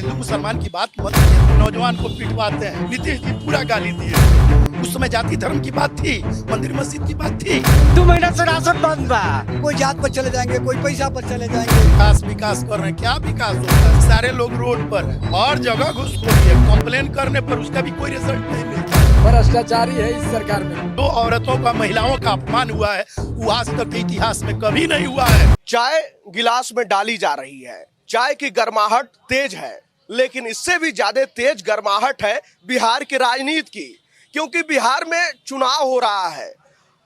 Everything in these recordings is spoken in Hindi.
हिंदू मुसलमान की बात मत कीजिए, नौजवान को पिटवाते हैं। नीतीश जी पूरा गाली दिए। उस समय जाति धर्म की बात थी, मंदिर मस्जिद की बात थी। 2 महीना से राशन बंद बा। कोई जात पर चले जाएंगे, कोई पैसा पर चले जाएंगे। विकास कर रहे हैं, क्या विकास होता है? सारे लोग रोड पर हैं और जगह घुसखोरी है। कंप्लेन करने पर उसका भी कोई रिजल्ट नहीं मिलता। भ्रष्टाचारी है इस सरकार में। दो औरतों का, महिलाओं का अपमान हुआ है, वो आज तक के इतिहास में कभी नहीं हुआ है। चाय गिलास में डाली जा रही है, चाय की गर्माहट तेज है, लेकिन इससे भी ज्यादा तेज गर्माहट है बिहार की राजनीति की, क्योंकि बिहार में चुनाव हो रहा है।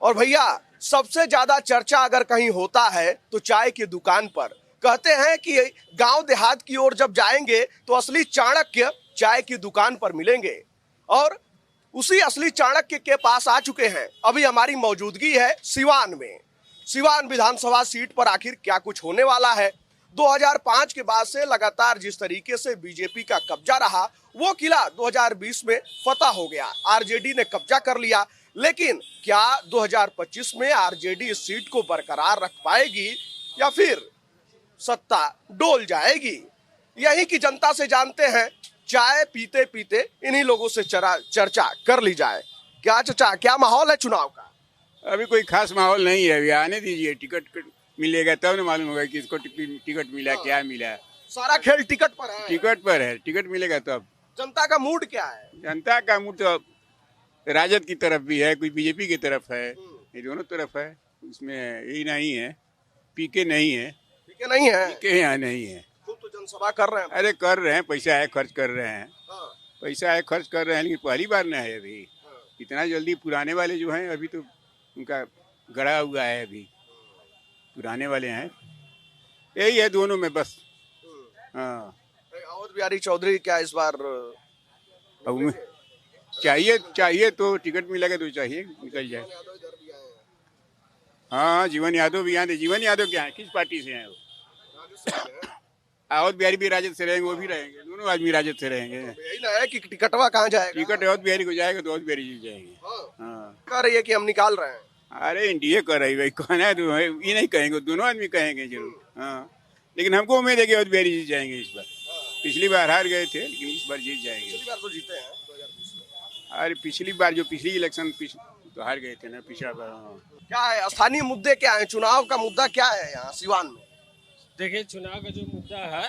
और भैया सबसे ज्यादा चर्चा अगर कहीं होता है तो चाय की दुकान पर। कहते हैं कि गांव देहात की ओर जब जाएंगे तो असली चाणक्य चाय की दुकान पर मिलेंगे, और उसी असली चाणक्य के पास आ चुके हैं। अभी हमारी मौजूदगी है सिवान में। सिवान विधानसभा सीट पर आखिर क्या कुछ होने वाला है? 2005 के बाद से लगातार जिस तरीके से बीजेपी का कब्जा रहा, वो किला 2020 में फतह हो गया, आरजेडी ने कब्जा कर लिया। लेकिन क्या 2025 में आरजेडी इस सीट को बरकरार रख पाएगी या फिर सत्ता डोल जाएगी? यही की जनता से जानते हैं। चाय पीते पीते इन्हीं लोगों से चर्चा कर ली जाए। क्या चचा, क्या माहौल है चुनाव का? अभी कोई खास माहौल नहीं है, अभी आने दीजिए। टिकट मिलेगा तब ना मालूम होगा कि इसको टिकट मिला, क्या मिला। सारा खेल टिकट पर है। टिकट पर है, टिकट मिलेगा तब। जनता का मूड क्या है? जनता का मूड तो राजद की तरफ भी है, कोई बीजेपी की तरफ है, ये दोनों तरफ है। उसमें यही नहीं है, पीके नहीं है। पीके नहीं है, पीके यहाँ नहीं है। खूब तो जनसभा कर रहे हैं। अरे कर रहे हैं, पैसा है खर्च कर रहे हैं। हाँ। पैसा है खर्च कर रहे हैं, लेकिन पहली बार ना है अभी। इतना जल्दी पुराने वाले जो हैं अभी तो उनका गड़ा हुआ है, अभी पुराने वाले हैं। यही है दोनों में बस। हाँ, अवध बिहारी चौधरी क्या इस बार अब चाहिए तो टिकट मिलेगा तो चाहिए निकल जाए। हाँ, जीवन यादव भी यहाँ थे। जीवन यादव क्या है, किस पार्टी से हैं वो? अवध बिहारी भी राजद से रहेंगे, वो भी रहेंगे, दोनों आदमी राजद से रहेंगे। यही ना है कि टिकटवा कहाँ जाएगा? टिकट अवध बिहारी को जाएगा तो अवध बिहारी जीत जाएंगे। हाँ, कह रही है कि हम निकाल रहे हैं। अरे एनडीए कर रही भाई, कहना है तो ये नहीं कहेंगे, दोनों आदमी कहेंगे जरूर। हाँ, लेकिन हमको उम्मीद है कि अवध बिहारी जीत जाएंगे इस बार। पिछली बार हार गए थे, लेकिन इस बार जीत जाएंगे। पिछली बार तो जीते हैं 2020 में। अरे पिछली बार जो पिछली इलेक्शन तो हार गए थे ना पिछला बार। हाँ। क्या है स्थानीय मुद्दे, क्या है चुनाव का मुद्दा, क्या है यहाँ सिवान में? देखिए, चुनाव का जो मुद्दा है,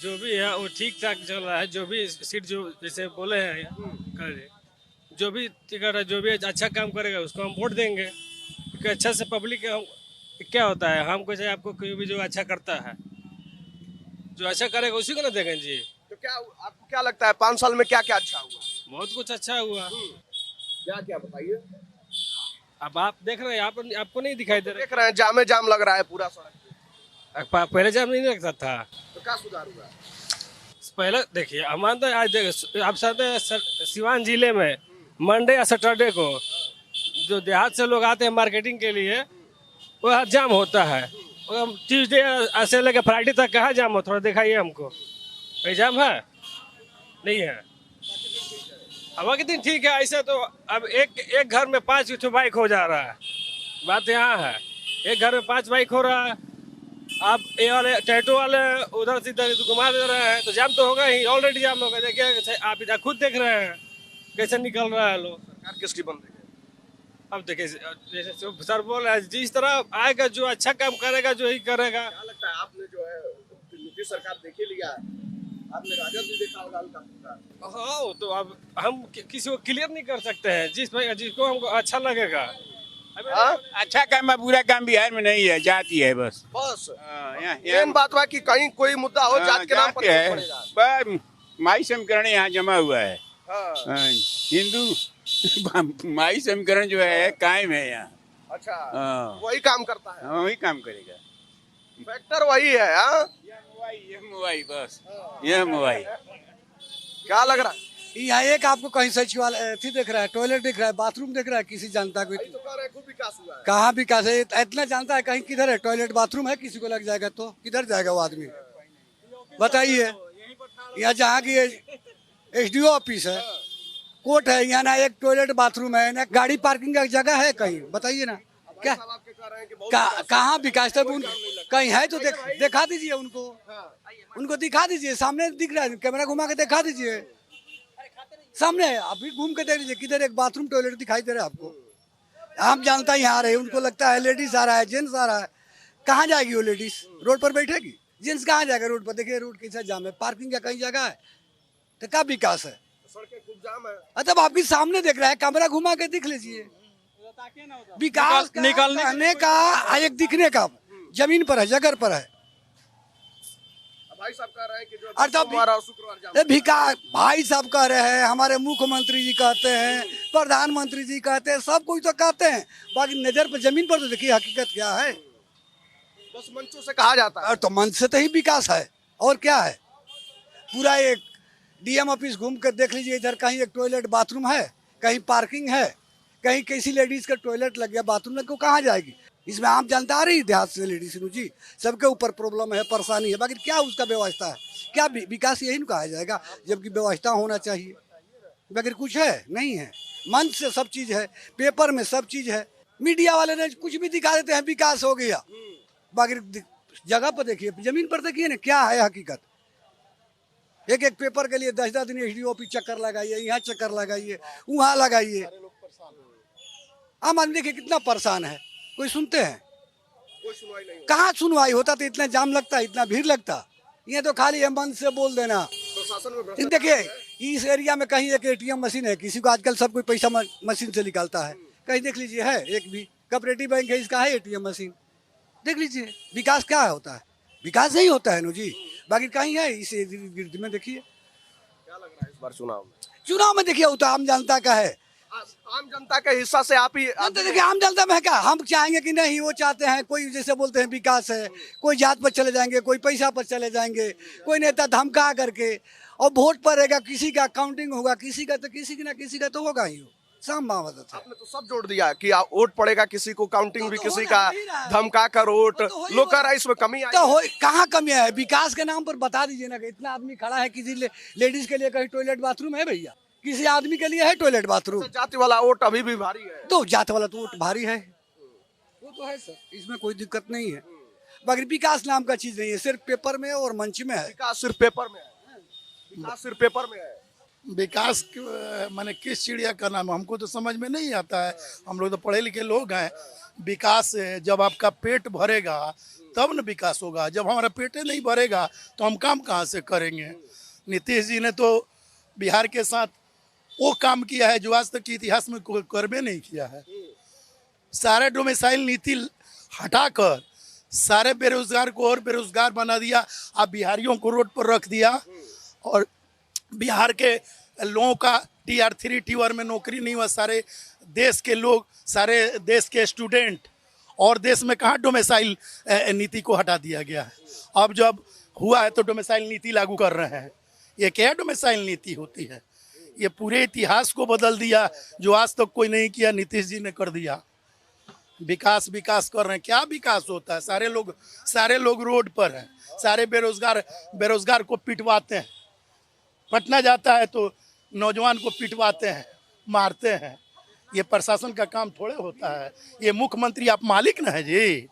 जो भी है वो ठीक ठाक चल रहा है। जो भी सीट जो जैसे बोले हैं करे, जो भी टिकट है, जो भी अच्छा काम करेगा उसको हम वोट देंगे, क्योंकि अच्छा से पब्लिक क्या होता है, हमको चाहे आपको कोई भी जो अच्छा करता है, जो अच्छा करेगा उसी को ना देंगे जी। तो क्या आपको क्या लगता है 5 साल में क्या क्या अच्छा हुआ? बहुत कुछ अच्छा हुआ। क्या क्या बताइए। अब आप देख रहे हैं, आपको नहीं दिखाई दे देख रहे हैं जाम लग रहा है पूरा सड़क पे। पहले जाम नहीं लगता था, तो क्या सुधार हुआ? पहले देखिए हमारे तो आज आप सिवान जिले में मंडे या सैटरडे को जो देहात से लोग आते हैं मार्केटिंग के लिए, वह जाम होता है। ट्यूसडे से लेकर फ्राइडे तक कहाँ जाम हो? थोड़ा दिखाइए हमको, कहीं जाम है? नहीं है। हवा के दिन ठीक है, ऐसे तो अब एक घर में 5 बाइक हो जा रहा है। बात यहाँ है, एक घर में 5 बाइक हो रहा है। आप ये वाले टैटू वाले उधर से इधर घुमा दे रहे हैं तो जाम तो होगा ही, ऑलरेडी जाम होगा। देखिए आप इधर खुद देख रहे हैं कैसे निकल रहा है लोग। सरकार किसकी बन रही है? अब देखिए, जैसे सर बोल रहे हैं, जिस तरह आएगा जो अच्छा काम करेगा जो ही करेगा। क्या लगता है आपने जो है नीतीश सरकार देख ही लिया है, आपने राजद भी देखा होगा उनका पूरा। हाँ, तो अब हम किसी को क्लियर नहीं कर सकते हैं, जिसको हमको अच्छा लगेगा। अच्छा काम है, बुरा काम बिहार में नहीं है, जाति है बस। बस यहाँ बात बा कि कहीं कोई मुद्दा हो जात के नाम पर है, पड़ेगा। पर माई समीकरण यहाँ जमा हुआ है। हाँ। हिंदू माई समीकरण जो है कायम है यहाँ। अच्छा, हाँ। वही काम करता है, वही काम करेगा। फैक्टर वही है। हाँ, यह मोबाइल बस, यह मोबाइल। क्या लग रहा है? यहाँ एक आपको कहीं सचिवालय दिख रहा है, टॉयलेट दिख रहा है, बाथरूम दिख रहा है, किसी जनता को तो कह रहे हैं खूब विकास हुआ है। कहाँ विकास है? इतना जानता है कहीं किधर है टॉयलेट बाथरूम है? किसी को लग जाएगा तो किधर जाएगा वो आदमी? बताइए। यहाँ जहाँ की एसडीओ ऑफिस है, कोर्ट है, यहाँ ना एक टॉयलेट बाथरूम है, ना गाड़ी पार्किंग का जगह है कहीं। बताइए ना, क्या कहाँ विकास? कहीं है तो दिखा दीजिए उनको, उनको दिखा दीजिए, सामने दिख रहा है, कैमरा घुमा के दिखा दीजिए, सामने है, अभी घूम के देख लीजिए किधर एक बाथरूम टॉयलेट दिखाई दे रहा है आपको। आप जानता ही आ रहे हैं, उनको लगता है लेडीज आ रहा है, जेंट्स आ रहा है, कहाँ जाएगी वो लेडीज? रोड पर बैठेगी? जेंट्स कहाँ जाएगा रोड पर? देखिए रोड कैसा जाम है, पार्किंग का कहीं जगह है तो क्या विकास है? सड़कें खूब जाम है। मतलब आपके सामने देख रहा है, कैमरा घुमा के दिख लीजिए। विकास निकालने का एक दिखने का जमीन पर है, जगह पर है। भाई साहब कह रहे हैं कि जो और तब सोमवार और शुक्रवार जाम विकास भाई साहब कह रहे हैं, हमारे मुख्यमंत्री जी कहते हैं, प्रधानमंत्री जी कहते हैं, सब कोई तो कहते हैं, बाकी नजर पर जमीन पर तो देखिए हकीकत क्या है। बस मंचों से कहा जाता है। और तो मन से तो ही विकास है, और क्या है? पूरा एक डीएम ऑफिस घूम कर देख लीजिए, इधर कहीं एक टॉयलेट बाथरूम है, कहीं पार्किंग है, कहीं किसी लेडीज का टॉयलेट लग गया, बाथरूम लग, कहाँ जाएगी? इसमें आम जनता आ रही देहात से लेडीज जी, सबके ऊपर प्रॉब्लम है, परेशानी है, बाकी क्या उसका व्यवस्था है? क्या विकास यही न कहा जाएगा, जबकि व्यवस्था होना चाहिए, बाकी कुछ है नहीं है। मन से सब चीज है, पेपर में सब चीज है, मीडिया वाले ने कुछ भी दिखा देते हैं विकास हो गया, बाकी जगह पर देखिए, जमीन पर देखिए ना क्या है हकीकत। एक एक पेपर के लिए 10-10 दिन एसडीओ ऑफिस चक्कर लगाइए, यहाँ चक्कर लगाइए, वहाँ लगाइए। आम आदमी देखिए कितना परेशान है, कोई सुनते हैं? कोई सुनवाई नहीं। कहाँ सुनवाई होता तो इतना जाम लगता, इतना भीड़ लगता। ये तो खाली मन से बोल देना। प्रशासन में भ्रष्टाचार देखिए इस एरिया में कहीं एक एटीएम मशीन है, किसी को आजकल सब कोई पैसा मशीन से निकालता है, कहीं देख लीजिए है एक भी। कोऑपरेटिव बैंक है, इसका है एटीएम मशीन, देख लीजिए। विकास क्या होता है? विकास यही होता है नो जी, बाकी कहीं है इस गिरद में देखिए। क्या लग रहा है इस बार चुनाव में देखिए वो तो आम जनता का है, आम जनता के हिस्सा से आप ही तो देखिए आम जनता में है क्या? हम चाहेंगे कि नहीं, वो चाहते हैं, कोई जैसे बोलते हैं विकास है, कोई जात पर चले जाएंगे, कोई पैसा पर चले जाएंगे, कोई नेता धमका करके, और वोट पड़ेगा किसी का, काउंटिंग होगा किसी का, तो किसी की ना किसी का तो होगा ही। साम बात है, आपने तो सब जोड़ दिया कि वोट पड़ेगा किसी को, काउंटिंग भी तो किसी हो का, ही रहा है। धमका कर वोट। तो हो ही लोग कह रहा रहा है इसमें कमी आई तो हो कहाँ कमी है? विकास के नाम पर बता दीजिए ना कि इतना आदमी खड़ा है, किसी लेडीज के लिए कहीं टॉयलेट बाथरूम है भैया? किसी आदमी के लिए है टॉयलेट बाथरूम? जाति वाला वोट अभी भी भारी है। तो जात वाला तो वोट भारी है, वो तो है सर, इसमें कोई दिक्कत नहीं है, बाकी विकास नाम का चीज नहीं है, सिर्फ पेपर में और मंच में है। विकास सिर्फ पेपर में है, विकास सिर्फ पेपर में है। विकास माने किस चिड़िया का नाम हमको तो समझ में नहीं आता है। हम लोग तो पढ़े लिखे लोग हैं। विकास जब आपका पेट भरेगा तब न विकास होगा, जब हमारा पेट नहीं भरेगा तो हम काम कहाँ से करेंगे? नीतीश जी ने तो बिहार के साथ वो काम किया है जो आज तक के इतिहास में कोई करबे नहीं किया है। सारे डोमिसाइल नीति हटाकर सारे बेरोजगार को और बेरोजगार बना दिया। आप बिहारियों को रोड पर रख दिया और बिहार के लोगों का Tier 3 Tier में नौकरी नहीं हुआ। सारे देश के लोग, सारे देश के स्टूडेंट, और देश में कहाँ डोमिसाइल नीति को हटा दिया गया है। अब जब हुआ है तो डोमिसाइल नीति लागू कर रहे हैं। ये क्या डोमिसाइल नीति होती है? ये पूरे इतिहास को बदल दिया, जो आज तक कोई नहीं किया नीतीश जी ने कर दिया। विकास विकास कर रहे हैं, क्या विकास होता है? सारे लोग रोड पर हैं, सारे बेरोजगार को पिटवाते हैं। पटना जाता है तो नौजवान को पिटवाते हैं, मारते हैं। ये प्रशासन का काम थोड़े होता है। ये मुख्यमंत्री आप मालिक न है जी,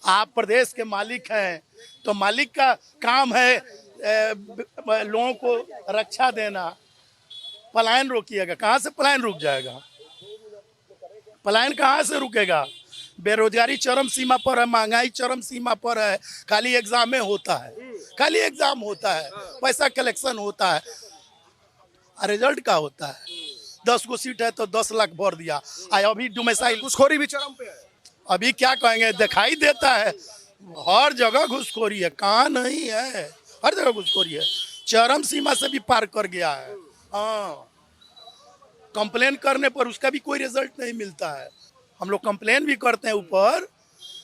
आप प्रदेश के मालिक हैं, तो मालिक का काम है लोगों को रक्षा देना। पलायन रोकिएगा, कहाँ से पलायन रुक जाएगा? पलायन कहाँ से रुकेगा? बेरोजगारी चरम सीमा पर है, महंगाई चरम सीमा पर है। खाली एग्जाम में होता है, खाली एग्जाम होता है, पैसा कलेक्शन होता है, रिजल्ट का होता है। 10 को सीट है तो 10 लाख भर दिया। अभी डोमिसाइल घुसखोरी भी चरम पे है। अभी क्या कहेंगे, दिखाई देता है हर जगह घुसखोरी है, कहाँ नहीं है, हर जगह घुसखोरी है। चरम सीमा से भी पार कर गया है। हाँ, कंप्लेन करने पर उसका भी कोई रिजल्ट नहीं मिलता है। हम लोग कंप्लेन भी करते हैं ऊपर,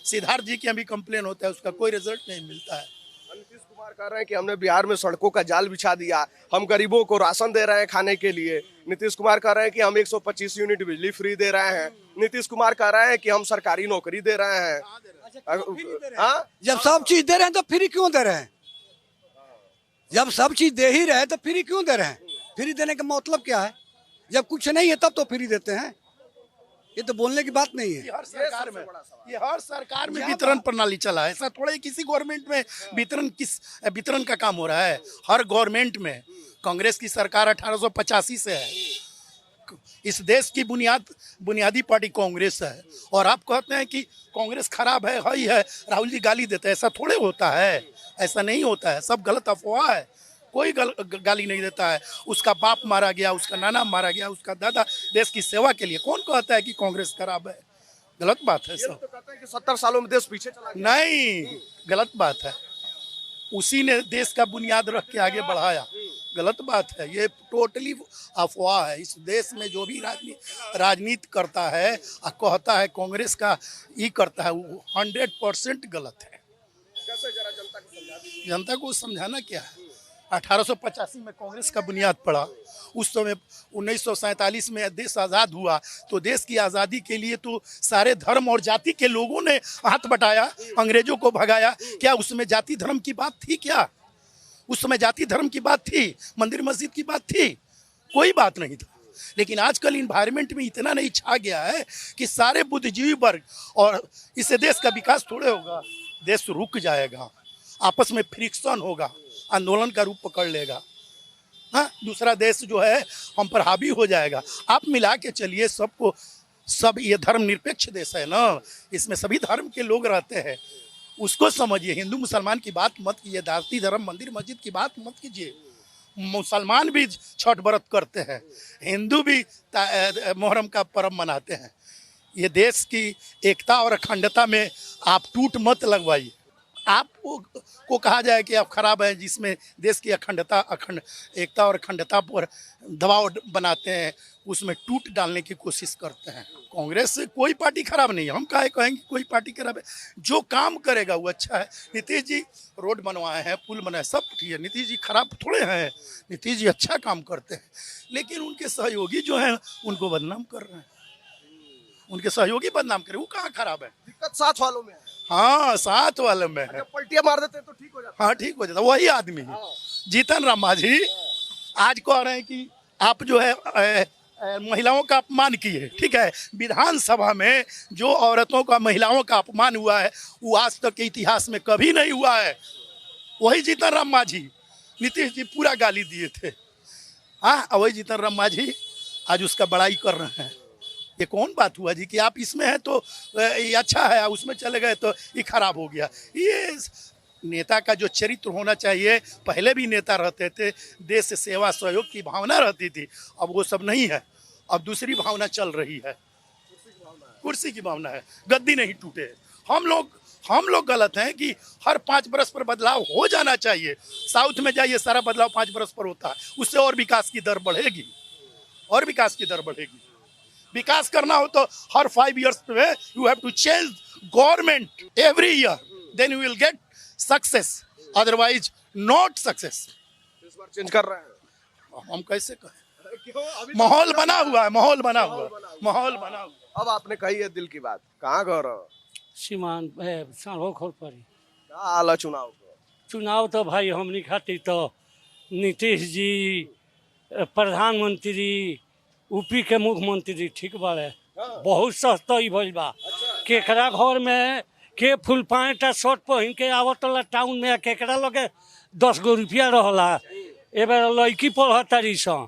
सिद्धार्थ जी के यहाँ भी कंप्लेन होता है, उसका कोई रिजल्ट नहीं मिलता है। नीतीश कुमार कह रहे हैं कि हमने बिहार में सड़कों का जाल बिछा दिया, हम गरीबों को राशन दे रहे हैं खाने के लिए। नीतीश कुमार कह रहे हैं कि हम 125 यूनिट बिजली फ्री दे रहे हैं। नीतीश कुमार कह रहे हैं कि हम सरकारी नौकरी दे रहे हैं। हाँ, जब सब चीज दे रहे हैं तो फ्री क्यों दे रहे हैं? जब सब चीज दे ही रहे तो फ्री क्यों दे रहे हैं? फ्री देने का मतलब क्या है? जब कुछ नहीं है तब तो फ्री देते हैं। ये तो बोलने की बात नहीं है। ये हर सरकार में वितरण प्रणाली चला है। ऐसा थोड़ा ही किसी गवर्नमेंट में वितरण का काम हो रहा है। हर गवर्नमेंट में कांग्रेस की सरकार 1885 से है। इस देश की बुनियादी पार्टी कांग्रेस है। और आप कहते हैं कि कांग्रेस खराब है, हाई है, राहुल जी गाली देते हैं। ऐसा थोड़े होता है, ऐसा नहीं होता है। सब गलत अफवाह है। कोई गाली नहीं देता है। उसका बाप मारा गया, उसका नाना मारा गया, उसका दादा देश की सेवा के लिए। कौन कहता है कि कांग्रेस खराब है? गलत बात है। सब तो कहते हैं कि 70 सालों में देश पीछे चला गया। नहीं, गलत बात है। उसी ने देश का बुनियाद रख के आगे बढ़ाया। गलत बात है, ये टोटली अफवाह है। इस देश में जो भी राजनीति करता है और कहता है कांग्रेस का ये करता है, वो 100% गलत है। कैसे जरा जनता को समझा दीजिए। जनता को समझाना क्या है? 1885 में कांग्रेस का बुनियाद पड़ा। उस समय 1947 में देश आज़ाद हुआ, तो देश की आज़ादी के लिए तो सारे धर्म और जाति के लोगों ने हाथ बटाया, अंग्रेजों को भगाया। क्या उसमें जाति धर्म की बात थी? क्या उस समय जाति धर्म की बात थी? मंदिर मस्जिद की बात थी? कोई बात नहीं था। लेकिन आजकल इन्वायरमेंट में इतना नहीं छा गया है कि सारे बुद्धिजीवी वर्ग, और इससे देश का विकास थोड़े होगा। देश रुक जाएगा, आपस में फ्रिक्शन होगा, आंदोलन का रूप पकड़ लेगा। हाँ, दूसरा देश जो है हम पर हावी हो जाएगा। आप मिला के चलिए सबको। सब ये धर्मनिरपेक्ष देश है ना, इसमें सभी धर्म के लोग रहते हैं। उसको समझिए। हिंदू मुसलमान की बात मत कीजिए, जाति धर्म मंदिर मस्जिद की बात मत कीजिए। मुसलमान भी छठ व्रत करते हैं, हिंदू भी मुहर्रम का पर्व मनाते हैं। ये देश की एकता और अखंडता में आप टूट मत लगवाइए। आपको कहा जाए कि आप खराब है, जिसमें देश की एकता और अखंडता पर दबाव बनाते हैं, उसमें टूट डालने की कोशिश करते हैं। कांग्रेस से कोई पार्टी खराब नहीं है। हम काहे कहेंगे कोई पार्टी खराब है? जो काम करेगा वो अच्छा है। नीतीश जी रोड बनवाए हैं, पुल बनाए, सब ठीक है। नीतीश जी खराब थोड़े हैं। नीतीश जी अच्छा काम करते हैं, लेकिन उनके सहयोगी जो हैं उनको बदनाम कर रहे हैं। उनके सहयोगी बदनाम करे, वो कहाँ खराब है? दिक्कत साथ वालों में है। हाँ, साथ वाले में है। जब पलटियां मार देते हैं तो ठीक हो जाता हाँ, ठीक हो जाता। वही आदमी है जीतन राम मांझी। आज कह रहे हैं कि आप जो है महिलाओं का अपमान किए। ठीक है, विधानसभा में जो औरतों का, महिलाओं का अपमान हुआ है, वो आज तक के इतिहास में कभी नहीं हुआ है। वही जीतन राम मांझी। नीतीश जी पूरा गाली दिए थे। हाँ, वही जीतन राम मांझी आज उसका बड़ाई कर रहे हैं। ये कौन बात हुआ जी कि आप इसमें है तो ये अच्छा है, उसमें चले गए तो ये खराब हो गया? ये नेता का जो चरित्र होना चाहिए, पहले भी नेता रहते थे, देश से सेवा सहयोग की भावना रहती थी। अब वो सब नहीं है। अब दूसरी भावना चल रही है, कुर्सी की भावना है। गद्दी नहीं टूटे। हम लोग गलत हैं कि हर 5 बरस पर बदलाव हो जाना चाहिए। साउथ में जाइए, सारा बदलाव 5 बरस पर होता है। उससे और विकास की दर बढ़ेगी, और विकास की दर बढ़ेगी। विकास करना हो तो हर 5 years में you have to change government every year, then you will get success, otherwise not success. इस बार चेंज कर रहे हैं। हम कैसे कहें? क्यों? माहौल बना हुआ है, माहौल बना हुआ। अब आपने कही है दिल की बात। कहाँ घर हो? सीमान साढ़ो खोल पड़ी। क्या हाल है चुनाव को? चुनाव तो भाई हमनी खातिर तो नीतीश जी प्रधानमंत्री, यूपी के मुख्यमंत्री ठीक बाड़े। बहुत सस्ता ही भइल बा। केकरा घर में के फुल पैंट आ शर्ट पहन के आवतला टाउन में, केकरा लगे 10 गो रुपया रहला। ए बेर लड़की पढ़तारी सन,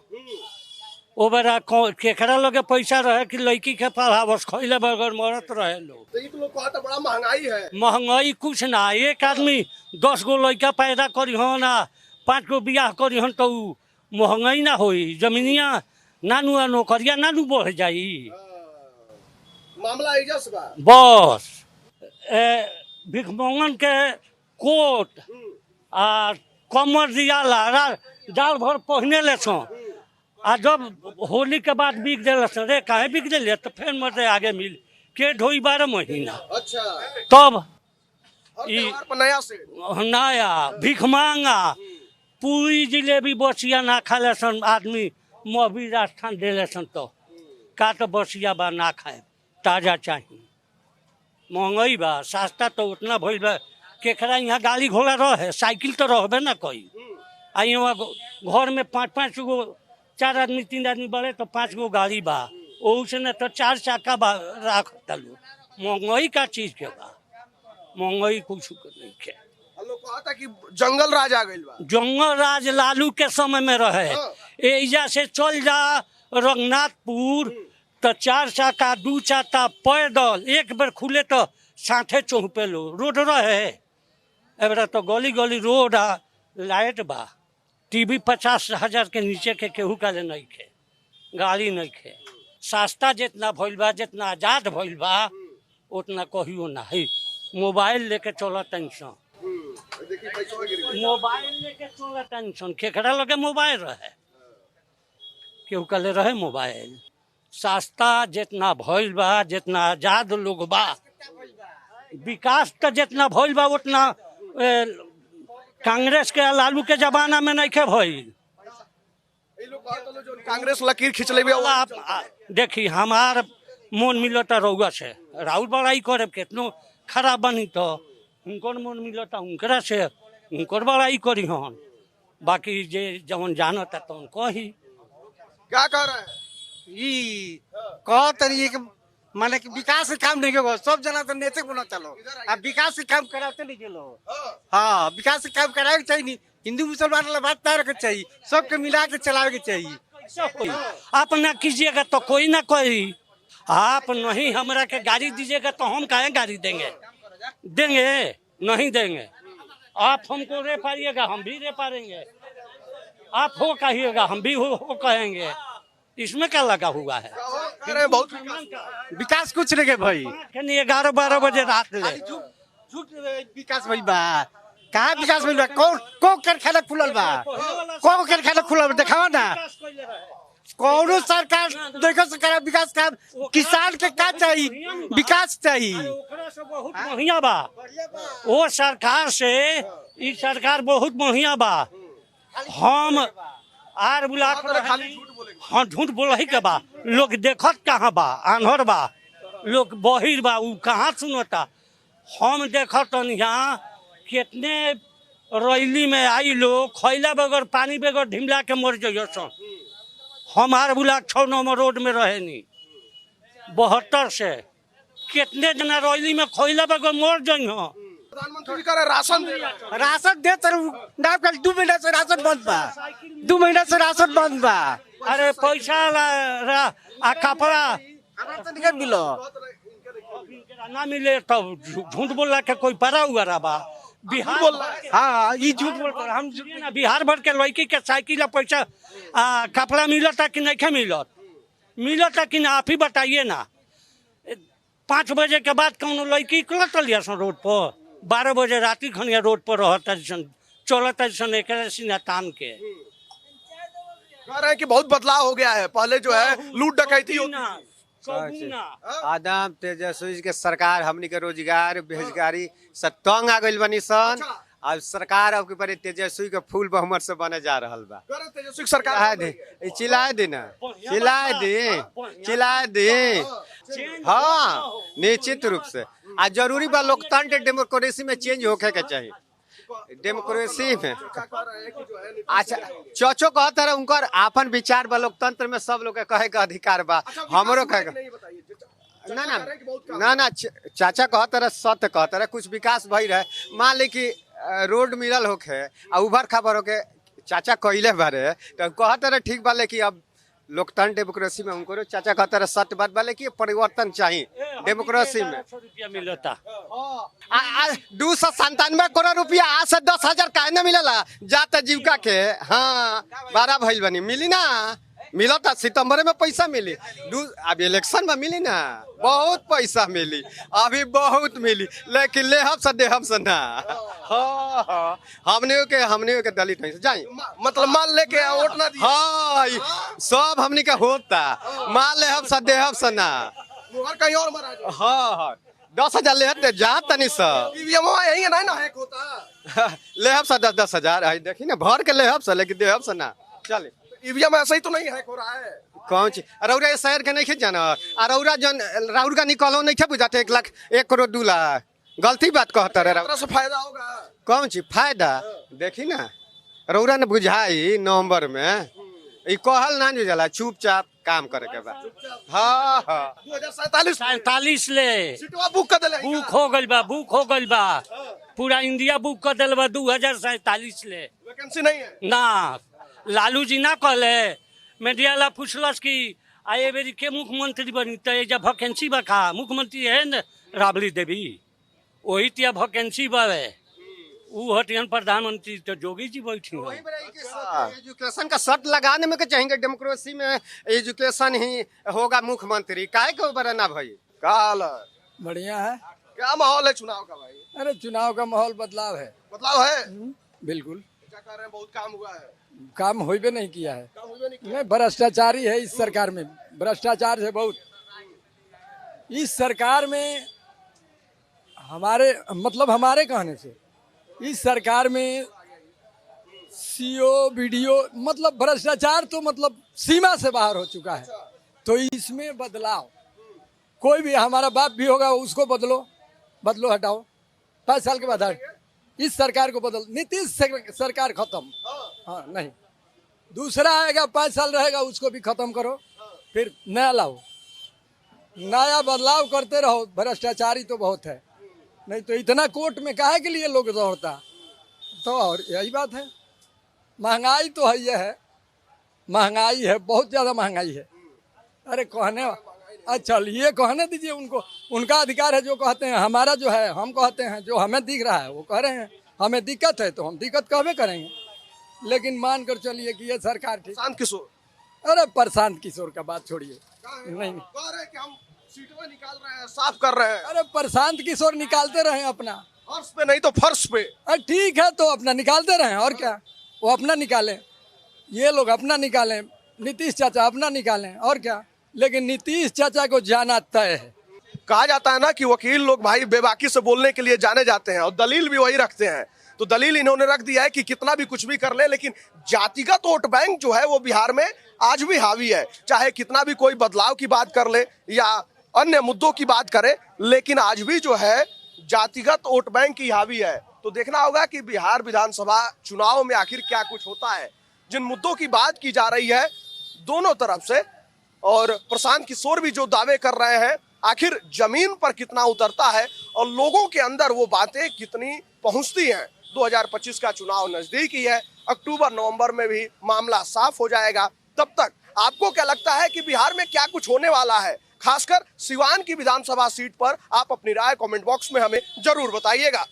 ओ बेरा केकरा लगे पैसा रहे कि लड़की के पढ़ावस, खैले बगैर मरत रहे लोग। तो ये तो लोग कहते बड़ा महंगाई है। महंगाई कुछ ना, एक आदमी 10 गो लड़का पैदा करी हन आ 5 गो बियाह करी हन तो महंगाई ना होई। जमीनिया नानू आ नौकरिया नानू बढ़ जाई। मामला एजस बा। बस भिखमंगन के कोट आ कमर दियाला डाल भर पहने ले छो, आ जब होली के बाद बिक दिल रे, काहे बिक दिले? तो फिर मत आगे मिल के ढोई 12 महीना। अच्छा, तब नया से नया भीख मांगा पूरी जिलेबी बसिया ना खा ले सन आदमी। मोबी राजस्थान दे सन तो का तो बसिया बा ना खाए, ताजा चाहिए। महंगाई बा, सस्ता तो उतना भइल बा। केकरा यहाँ गाड़ी घोड़ा रहे, साइकिल तो रहबे ना कोई। आ यहाँ घर में 5-5 गो, 4 आदमी 3 आदमी बढ़े तो 5 गो गाड़ी बा। उसने तो 4 चक्का राख डालो। महंगाई का चीज के बा, महंगाई कुछ नहीं के। लोग कहता कि जंगल राज आ गइल बा। जंगल राज लालू के समय में रहे। एजा से चल जा रंगनाथपुर तो 4 चक्का 2 चक्का पैदल एक बार खुले तो 60 चौपे लो रोड रहे। एबरा तो गली गली रोड आ लाइट बा। टीवी 50,000 के नीचे के केहू का नहीं खे, गाड़ी नहीं खे। सस्ता जितना भइल बा, जितना आजाद भइल बा उतना कहियो ना है। मोबाइल लेके चला टेंशन, मोबाइल लेके चला टेंशन। केकरा लगे मोबाइल रहे, केहू कले रहे मोबाइल। सस्ता जितना भइल बा, जितना आजाद लोग बा, विकास तो जितना भइल बा उतना कांग्रेस के लालू के जमाना में नहीं खे भइल। कांग्रेस लकीर खिंचले भी आप देखी हमार मन मिलता रउआ से, राहुल बड़ाई करे कितनो खराब बनी तो उनकर मन मिलता उनकरा से, उनकर बड़ाई करी हन। बाकी जे जवन जानता तो कही। क्या कह रहे हैं? ई कह तरीके के माने कि विकास के काम नहीं के सब जना तो नेता बना चलो। अब विकास के काम कराते नहीं के लोग। हाँ, विकास के काम करावे के चाहिए। नहीं हिंदू मुसलमान वाला बात ना रखे चाहिए, सबके मिला के चलावे के चाहिए। आप ना कीजिएगा तो कोई ना कोई। आप नहीं हमरा के गाड़ी दीजिएगा तो हम काहे गाड़ी देंगे? देंगे नहीं देंगे। आप हमको रे पारिएगा हम भी रे पारेंगे, आप हो कहिएगा हम भी हो कहेंगे। इसमें क्या लगा हुआ है? बहुत विकास कुछ नहीं के भाई। 11-12 बजे रात ले झूठ विकास भाई बा। कहाँ विकास भाई बा? कौन कारखाना खुलल बा? कौन कारखाना खुलल बा? दिखावा ना। कौनो सरकार देखो से करा विकास काम। किसान के का चाहिए? विकास चाहिए। बहुत बढ़िया बा वो सरकार से, ई सरकार बहुत बढ़िया बा। हम आर बुला हाँ झूठ बोल ही के बा। लोग देखत कहाँ बा? आन्हर बा, लोग बहिर बा, उ कहाँ सुनता? हम देखत यहाँ कितने रैली में आई लोग खैला बगैर पानी बगैर ढिमला के मर जाइए सन। हम आर बुला 6 नंबर रोड में रहे नी 72 से कितने जना रैली में खैला बगैर मर जाइए। प्रधानमंत्री कह रहे राशन दे रहा है। राशन दे तर नाम कल 2 महीना से राशन बंद बा। 2 महीना से राशन बंद बा। अरे पैसा आ कपड़ा राशन निकल मिलो ना मिले तो झूठ बोला के कोई पड़ा हुआ रहा बा। बिहार बोल हाँ ये झूठ बोल कर हम ना बिहार भर के लड़की के साइकिल पैसा कपड़ा मिलता कि नहीं मिलत? मिलता कि ना? आप ही बताइए ना। 5 बजे के बाद कौन लड़की निकलत लिया रोड पर? 12 बजे राति खनिया रोड पर रहता चलता एक सीना तान के। कह रहे हैं कि बहुत बदलाव हो गया है। पहले जो है लूट डकैती होती थी। आदम तेजस्वी के सरकार हमनी के रोजगार बेरोजगारी सब तंग आ गइल बनी सन। अब सरकार अब के पर तेजस्वी के फूल बहुमत से बने जा रहल बा। तेजस्वी सरकार चिल्लाए दे ना, चिल्लाए दे, चिल्लाए दे। हाँ निश्चित रूप से आ जरूरी बा। लोकतंत्र डेमोक्रेसी में चेंज होके के चाहिए। डेमोक्रेसी में अच्छा चौचो कहता रहे उनकर आपन विचार बा। लोकतंत्र में सब लोग के कहे का अधिकार बा। हमरो कहे ना ना ना ना चाचा कहता रहे, सत्य कहता रहे। कुछ विकास भई रहे, मान ली कि रोड मिलल होके आ उभर खबर होके चाचा कइले बारे तो कहता रहे ठीक बा। लेकिन अब लोकतंत्र डेमोक्रेसी में उनको चाचा कहता रहे सत्य बात बा कि परिवर्तन चाहिए डेमोक्रेसी में। 100 मिलता 297 करोड़ रुपया आज से 10,000 काहे न मिलला जाता जीविका के। हाँ 12 भइल बनी मिली ना, मिलता सितंबर में पैसा मिली। अब इलेक्शन में मिली ना, बहुत पैसा मिली, अभी बहुत मिली। लेकिन लेहब से देहब से ना। हाँ हमने के दलित नहीं जाई मतलब मान लेके वोट ना दिए। हाँ सब हमने के होता मान लेहब से देहब से ना। कहीं और मरा हाँ 10,000 लेहते जा तनी सब यही है ना हैक होता। लेहब से 10,000 है देखी ना भर के लेहब से, लेकिन देहब से ना चले। ईवीएम ऐसा ही तो नहीं हैक हो रहा है। कौन चीज रौरा शहर के नहीं खींच जाना रौरा जन राहुल का निकलो नहीं खे बुझाते 1 लाख 1 करोड़ 2 लाख गलती बात कहता रहे। से फायदा होगा कौन चीज फायदा देखी ना रौरा ने बुझाई नवंबर में कहल ना जो जाला चुपचाप काम करे के बाद। हाँ हाँ 2047 47 ले सीटवा बुक कर दिले बुक हो गइल बा पूरा इंडिया बुक कर दिल बा 2047 ले। वैकेंसी नहीं है। ना लालू जी ना कहले मीडिया ला पूछलस कि आए बेरी के मुख्यमंत्री बनी तो एजा वैकेंसी बा का मुख्यमंत्री है न राबड़ी देवी वही तिया वैकेंसी बावे ऊ हटियन प्रधानमंत्री तो जोगी जी बैठी हो। एजुकेशन का शर्त लगाने में के चाहेंगे डेमोक्रेसी में एजुकेशन ही होगा मुख्यमंत्री काहे के ऊपर ना भाई। क्या हाल है? बढ़िया है। क्या माहौल है चुनाव का भाई? अरे चुनाव का माहौल बदलाव है। बदलाव है। बिल्कुल क्या कह रहे हैं बहुत काम हुआ है। काम होइबे नहीं किया है। काम हुआ नहीं। नहीं भ्रष्टाचारी है इस सरकार में भ्रष्टाचार है बहुत। इस सरकार में हमारे कहने से इस सरकार में सीओ वीडियो मतलब भ्रष्टाचार तो मतलब सीमा से बाहर हो चुका है। तो इसमें बदलाव कोई भी हमारा बाप भी होगा उसको बदलो हटाओ 5 साल के बाद इस सरकार को बदल नीतीश सरकार खत्म। हाँ नहीं दूसरा आएगा 5 साल रहेगा उसको भी खत्म करो फिर नया लाओ नया बदलाव करते रहो। भ्रष्टाचारी तो बहुत है नहीं तो इतना कोर्ट में काहे के लिए लोग दौड़ता। तो और यही बात है महंगाई तो है ये है महंगाई है बहुत ज़्यादा महंगाई है। अरे कहने अच्छा ये कहने दीजिए उनको उनका अधिकार है जो कहते हैं। हमारा जो है हम कहते हैं जो हमें दिख रहा है वो कह रहे हैं हमें दिक्कत है तो हम दिक्कत कहबे करेंगे। लेकिन मान कर चलिए कि ये सरकार ठीक। प्रशांत किशोर अरे प्रशांत किशोर का बात छोड़िए नहीं कह रहे हैं कि हम सीटवा निकाल रहे हैं साफ कर रहे हैं। अरे प्रशांत किशोर निकालते रहे अपना फर्श पे नहीं तो फर्श पे। अरे ठीक है तो अपना निकालते रहे और क्या वो अपना निकालें ये लोग अपना निकालें नीतीश चाचा अपना निकालें और क्या। लेकिन नीतीश चाचा को जाना तय है। कहा जाता है ना कि वकील लोग भाई बेबाकी से बोलने के लिए जाने जाते हैं और दलील भी वही रखते हैं। तो दलील इन्होंने रख दिया है कि कितना भी कुछ भी कर ले लेकिन जातिगत वोट बैंक जो है वो बिहार में आज भी हावी है। चाहे कितना भी कोई बदलाव की बात कर ले या अन्य मुद्दों की बात करे लेकिन आज भी जो है जातिगत वोट बैंक ही हावी है। तो देखना होगा कि बिहार विधानसभा चुनाव में आखिर क्या कुछ होता है। जिन मुद्दों की बात की जा रही है दोनों तरफ से और प्रशांत किशोर भी जो दावे कर रहे हैं आखिर जमीन पर कितना उतरता है और लोगों के अंदर वो बातें कितनी पहुंचती हैं। 2025 का चुनाव नजदीक ही है। अक्टूबर नवंबर में भी मामला साफ हो जाएगा। तब तक आपको क्या लगता है कि बिहार में क्या कुछ होने वाला है खासकर सिवान की विधानसभा सीट पर आप अपनी राय कमेंट बॉक्स में हमें जरूर बताइएगा।